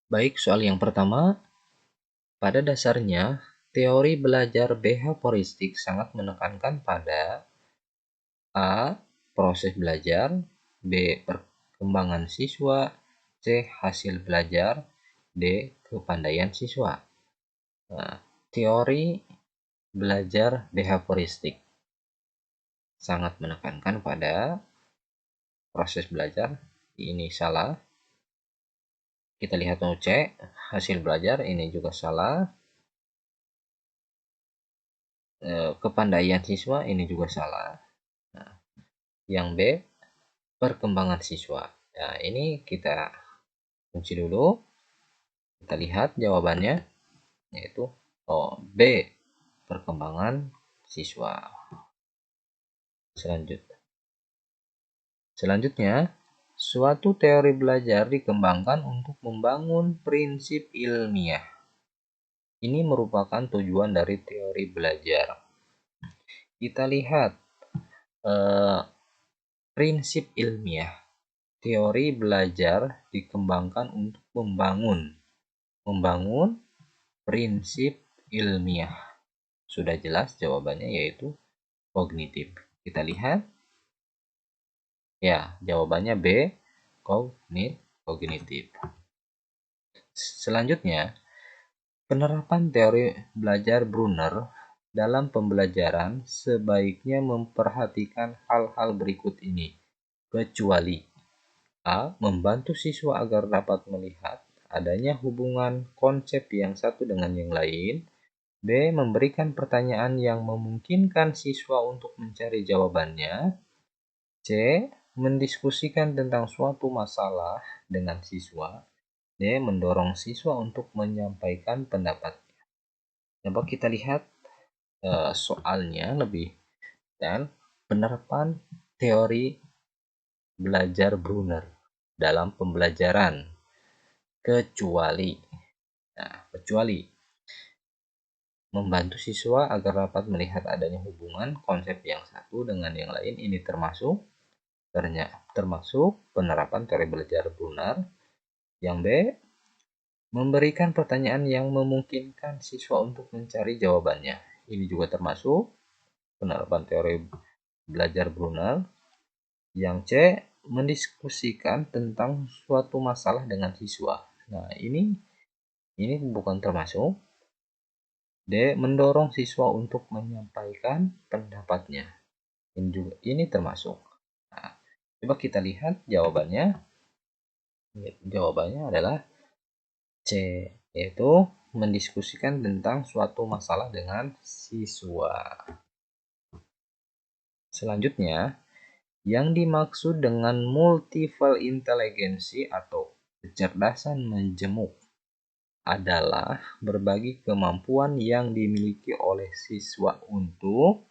Baik, soal yang pertama, pada dasarnya, teori belajar behavioristik sangat menekankan pada A. Proses belajar, B. Perkembangan siswa, C. Hasil belajar, D. Kepandaian siswa. Nah, teori belajar behavioristik sangat menekankan pada proses belajar, ini salah. Kita lihat mau C, hasil belajar, ini juga salah. Kepandaian siswa, ini juga salah. Nah, yang B, perkembangan siswa. Nah, ini kita kunci dulu. Kita lihat jawabannya, yaitu B, perkembangan siswa. Selanjutnya, suatu teori belajar dikembangkan untuk membangun prinsip ilmiah. Ini merupakan tujuan dari teori belajar. Kita lihat prinsip ilmiah. Teori belajar dikembangkan untuk membangun prinsip ilmiah. Sudah jelas jawabannya, yaitu kognitif. Kita lihat. Ya, jawabannya B, kognitif. Selanjutnya, penerapan teori belajar Brunner dalam pembelajaran sebaiknya memperhatikan hal-hal berikut ini, kecuali A. Membantu siswa agar dapat melihat adanya hubungan konsep yang satu dengan yang lain. B. Memberikan pertanyaan yang memungkinkan siswa untuk mencari jawabannya. C. Mendiskusikan tentang suatu masalah dengan siswa. D. Mendorong siswa untuk menyampaikan pendapatnya. Coba kita lihat soalnya lebih, dan penerapan teori belajar Brunner dalam pembelajaran, kecuali membantu siswa agar dapat melihat adanya hubungan konsep yang satu dengan yang lain. Ini termasuk penerapan teori belajar Brunner. Yang B, memberikan pertanyaan yang memungkinkan siswa untuk mencari jawabannya. Ini juga termasuk penerapan teori belajar Brunner. Yang C, mendiskusikan tentang suatu masalah dengan siswa. Nah, ini bukan termasuk. D, mendorong siswa untuk menyampaikan pendapatnya. Ini termasuk. Nah, coba kita lihat jawabannya. Jawabannya adalah C, yaitu mendiskusikan tentang suatu masalah dengan siswa. Selanjutnya, yang dimaksud dengan multiple intelligency atau kecerdasan menjemuk adalah berbagi kemampuan yang dimiliki oleh siswa untuk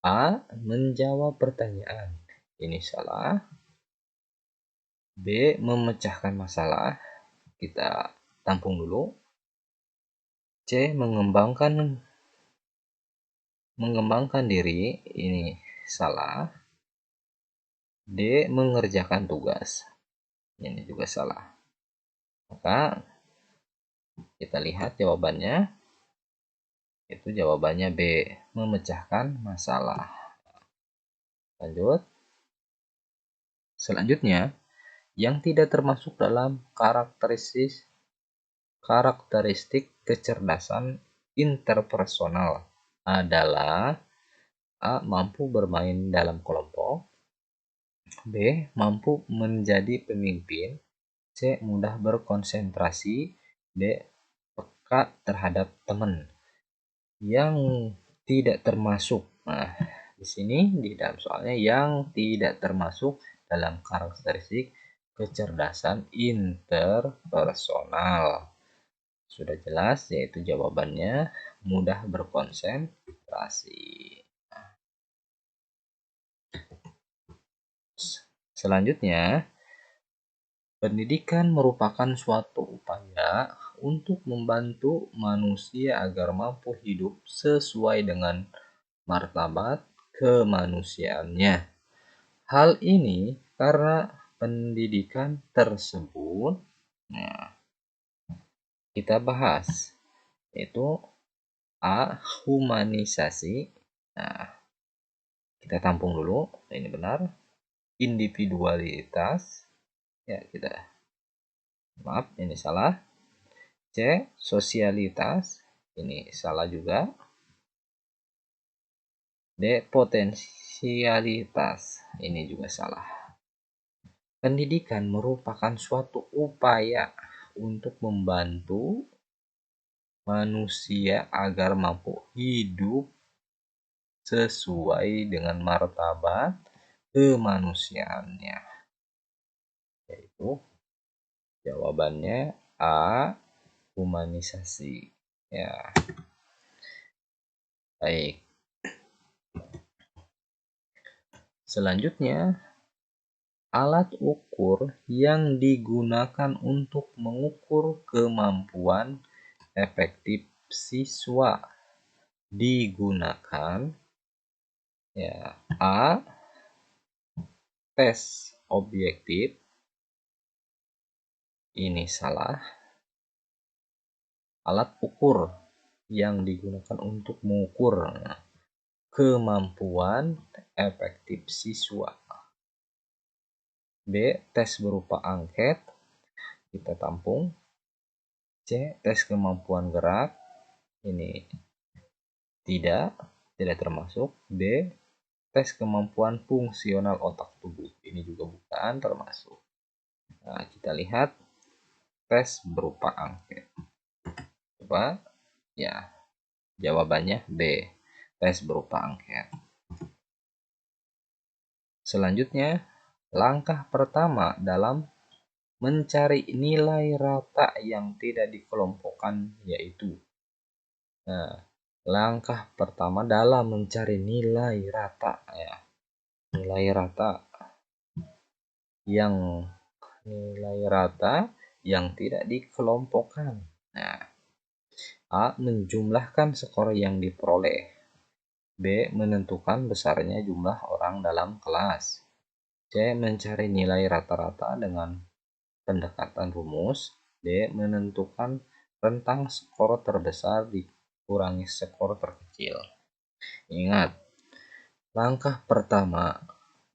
A. Menjawab pertanyaan. Ini salah. B. Memecahkan masalah. Kita tampung dulu. C. Mengembangkan diri. Ini salah. D. Mengerjakan tugas. Ini juga salah. Maka kita lihat jawabannya. Itu jawabannya B. Memecahkan masalah. Lanjut. Selanjutnya, yang tidak termasuk dalam karakteristik kecerdasan interpersonal adalah A. Mampu bermain dalam kelompok. B. Mampu menjadi pemimpin. C. Mudah berkonsentrasi. D. Peka terhadap teman. Yang tidak termasuk. Nah, di sini di dalam soalnya yang tidak termasuk dalam karakteristik kecerdasan interpersonal. Sudah jelas, yaitu jawabannya mudah berkonsentrasi. Selanjutnya, pendidikan merupakan suatu upaya untuk membantu manusia agar mampu hidup sesuai dengan martabat kemanusiaannya. Hal ini karena pendidikan tersebut. Nah, kita bahas itu A. Humanisasi. Nah, kita tampung dulu, ini benar. Individualitas, ya kita, maaf ini salah. C. Sosialitas, ini salah juga. D. Potensialitas, ini juga salah. Pendidikan merupakan suatu upaya untuk membantu manusia agar mampu hidup sesuai dengan martabat kemanusiaannya. Yaitu jawabannya A. Humanisasi. Ya, baik. Selanjutnya, alat ukur yang digunakan untuk mengukur kemampuan efektif siswa digunakan, ya, A. Tes objektif, ini salah. Alat ukur yang digunakan untuk mengukur kemampuan efektif siswa. B. Tes berupa angket, kita tampung. C. Tes kemampuan gerak, ini tidak termasuk. D. Tes kemampuan fungsional otak tubuh, ini juga bukan termasuk. Nah, kita lihat tes berupa angket. Coba, ya, jawabannya B. Tes berupa angket. Selanjutnya, langkah pertama dalam mencari nilai rata yang tidak dikelompokkan yaitu. Nah, langkah pertama dalam mencari nilai rata, ya. Nilai rata yang tidak dikelompokkan. Nah, A. Menjumlahkan skor yang diperoleh. B. Menentukan besarnya jumlah orang dalam kelas. C. Mencari nilai rata-rata dengan pendekatan rumus. D. Menentukan rentang skor terbesar dikurangi skor terkecil. Ingat, langkah pertama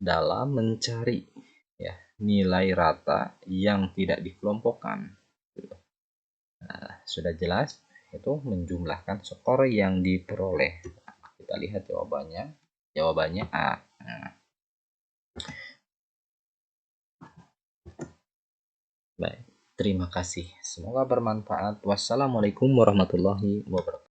dalam mencari, ya, nilai rata yang tidak dikelompokkan. Nah, sudah jelas, itu menjumlahkan skor yang diperoleh. Kita lihat jawabannya A. Nah, baik, terima kasih, semoga bermanfaat. Wassalamualaikum warahmatullahi wabarakatuh.